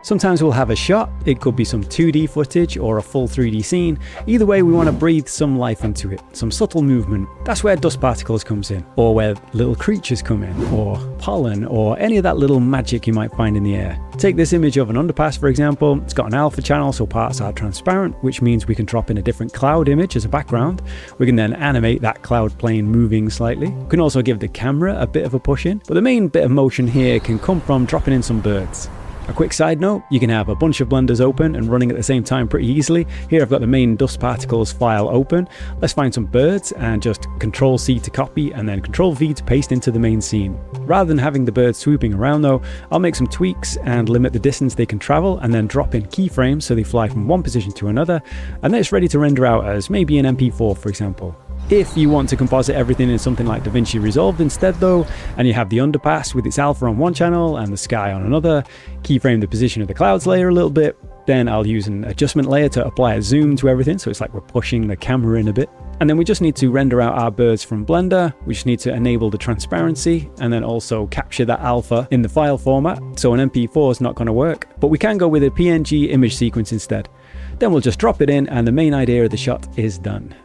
Sometimes we'll have a shot, it could be some 2D footage or a full 3D scene. Either way, we want to breathe some life into it, some subtle movement. That's where dust particles comes in, or where little creatures come in, or pollen, or any of that little magic you might find in the air. Take this image of an underpass, for example. It's got an alpha channel, so parts are transparent, which means we can drop in a different cloud image as a background. We can then animate that cloud plane moving slightly. We can also give the camera a bit of a push in, but the main bit of motion here can come from dropping in some birds. A quick side note, you can have a bunch of blenders open and running at the same time pretty easily. Here I've got the main dust particles file open. Let's find some birds and just Control-C to copy and then Control-V to paste into the main scene. Rather than having the birds swooping around though, I'll make some tweaks and limit the distance they can travel and then drop in keyframes so they fly from one position to another, and then it's ready to render out as maybe an MP4 for example. If you want to composite everything in something like DaVinci Resolve instead though, and you have the underpass with its alpha on one channel and the sky on another, keyframe the position of the clouds layer a little bit, then I'll use an adjustment layer to apply a zoom to everything, so it's like we're pushing the camera in a bit. And then we just need to render out our birds from Blender. We just need to enable the transparency and then also capture that alpha in the file format. So an MP4 is not going to work, but we can go with a PNG image sequence instead. Then we'll just drop it in and the main idea of the shot is done.